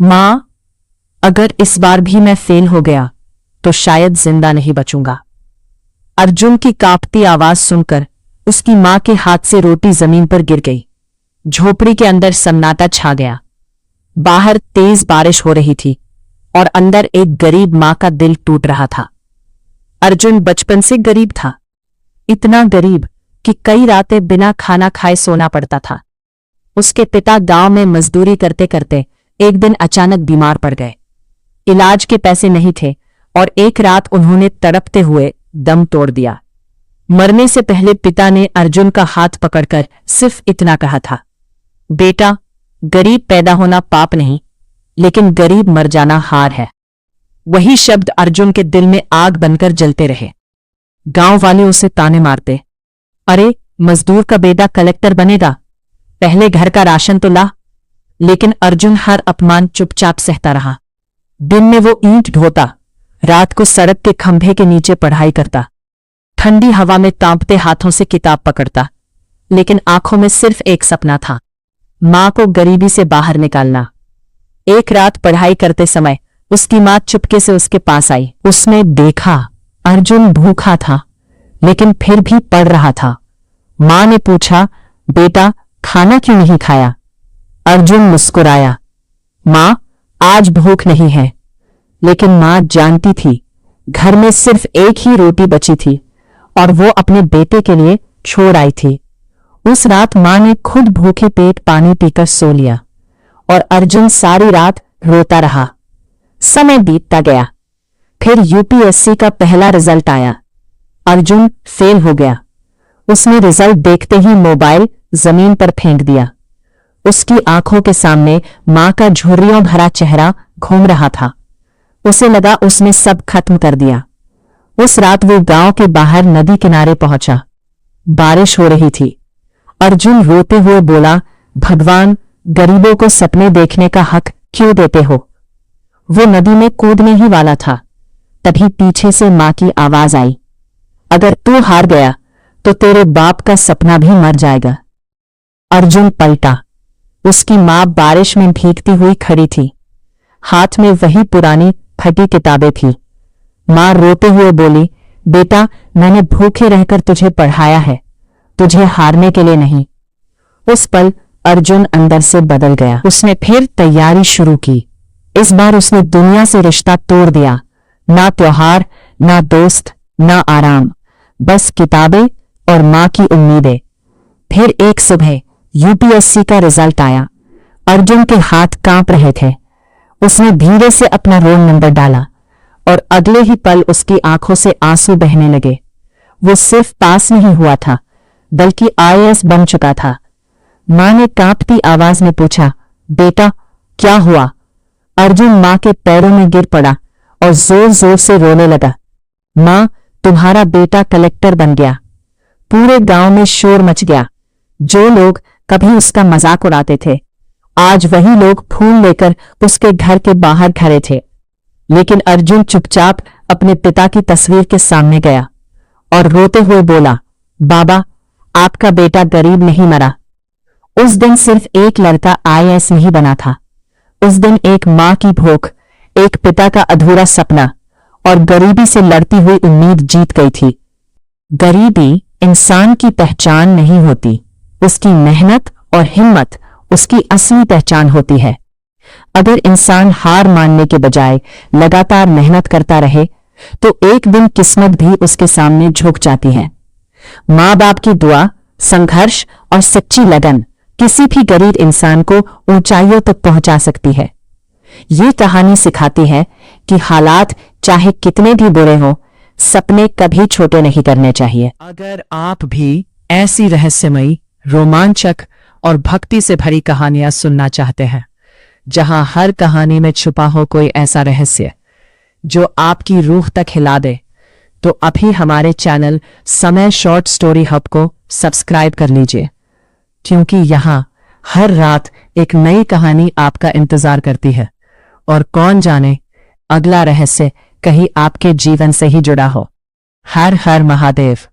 मां, अगर इस बार भी मैं फेल हो गया तो शायद जिंदा नहीं बचूंगा। अर्जुन की कांपती आवाज सुनकर उसकी मां के हाथ से रोटी जमीन पर गिर गई। झोपड़ी के अंदर सन्नाटा छा गया। बाहर तेज बारिश हो रही थी और अंदर एक गरीब मां का दिल टूट रहा था। अर्जुन बचपन से गरीब था, इतना गरीब कि कई रातें बिना खाना खाए सोना पड़ता था। उसके पिता गांव में मजदूरी करते करते एक दिन अचानक बीमार पड़ गए। इलाज के पैसे नहीं थे और एक रात उन्होंने तड़पते हुए दम तोड़ दिया। मरने से पहले पिता ने अर्जुन का हाथ पकड़कर सिर्फ इतना कहा था, बेटा, गरीब पैदा होना पाप नहीं, लेकिन गरीब मर जाना हार है। वही शब्द अर्जुन के दिल में आग बनकर जलते रहे। गांव वाले उसे ताने मारते, अरे मजदूर का बेटा कलेक्टर बनेगा, पहले घर का राशन तो ला। लेकिन अर्जुन हर अपमान चुपचाप सहता रहा। दिन में वो ईंट ढोता, रात को सड़क के खंभे के नीचे पढ़ाई करता, ठंडी हवा में कांपते हाथों से किताब पकड़ता, लेकिन आंखों में सिर्फ एक सपना था, मां को गरीबी से बाहर निकालना। एक रात पढ़ाई करते समय उसकी मां चुपके से उसके पास आई। उसने देखा अर्जुन भूखा था, लेकिन फिर भी पढ़ रहा था। मां ने पूछा, बेटा, खाना क्यों नहीं खाया? अर्जुन मुस्कुराया, मां, आज भूख नहीं है। लेकिन मां जानती थी घर में सिर्फ एक ही रोटी बची थी और वो अपने बेटे के लिए छोड़ आई थी। उस रात मां ने खुद भूखे पेट पानी पीकर सो लिया और अर्जुन सारी रात रोता रहा। समय बीतता गया। फिर यूपीएससी का पहला रिजल्ट आया। अर्जुन फेल हो गया। उसने रिजल्ट देखते ही मोबाइल जमीन पर फेंक दिया। उसकी आंखों के सामने मां का झुर्रियों भरा चेहरा घूम रहा था। उसे लगा उसने सब खत्म कर दिया। उस रात वो गांव के बाहर नदी किनारे पहुंचा। बारिश हो रही थी। अर्जुन रोते हुए बोला, भगवान, गरीबों को सपने देखने का हक क्यों देते हो? वो नदी में कूदने ही वाला था, तभी पीछे से मां की आवाज आई, अगर तू हार गया तो तेरे बाप का सपना भी मर जाएगा। अर्जुन पलटा। उसकी मां बारिश में भीगती हुई खड़ी थी। हाथ में वही पुरानी फटी किताबें थी। मां रोते हुए बोली, बेटा, मैंने भूखे रहकर तुझे पढ़ाया है, तुझे हारने के लिए नहीं। उस पल अर्जुन अंदर से बदल गया। उसने फिर तैयारी शुरू की। इस बार उसने दुनिया से रिश्ता तोड़ दिया। ना त्योहार, ना दोस्त, ना आराम, बस किताबें और मां की उम्मीदें। फिर एक सुबह यूपीएससी का रिजल्ट आया। अर्जुन के हाथ कांप रहे थे। उसने धीरे से अपना रोल नंबर डाला और अगले ही पल उसकी आंखों से आंसू बहने लगे। वो सिर्फ पास नहीं हुआ था, बल्कि आईएएस बन चुका था। मां ने कांपती आवाज में पूछा, बेटा, क्या हुआ? अर्जुन मां के पैरों में गिर पड़ा और जोर जोर से रोने लगा। मां, तुम्हारा बेटा कलेक्टर बन गया। पूरे गांव में शोर मच गया। जो लोग कभी उसका मजाक उड़ाते थे, आज वही लोग फूल लेकर उसके घर के बाहर खड़े थे। लेकिन अर्जुन चुपचाप अपने पिता की तस्वीर के सामने गया और रोते हुए बोला, बाबा, आपका बेटा गरीब नहीं मरा। उस दिन सिर्फ एक लड़का आईएएस नहीं बना था, उस दिन एक मां की भूख, एक पिता का अधूरा सपना और गरीबी से लड़ती हुई उम्मीद जीत गई थी। गरीबी इंसान की पहचान नहीं होती, उसकी मेहनत और हिम्मत उसकी असली पहचान होती है। अगर इंसान हार मानने के बजाय लगातार मेहनत करता रहे तो एक दिन किस्मत भी उसके सामने झुक जाती है। माँ बाप की दुआ, संघर्ष और सच्ची लगन किसी भी गरीब इंसान को ऊंचाइयों तक पहुंचा सकती है। ये कहानी सिखाती है कि हालात चाहे कितने भी बुरे हों, सपने कभी छोटे नहीं करने चाहिए। अगर आप भी ऐसी रहस्यमयी, रोमांचक और भक्ति से भरी कहानियां सुनना चाहते हैं, जहां हर कहानी में छुपा हो कोई ऐसा रहस्य जो आपकी रूह तक हिला दे, तो अभी हमारे चैनल समय शॉर्ट स्टोरी हब को सब्सक्राइब कर लीजिए, क्योंकि यहाँ हर रात एक नई कहानी आपका इंतजार करती है और कौन जाने अगला रहस्य कहीं आपके जीवन से ही जुड़ा हो। हर हर महादेव।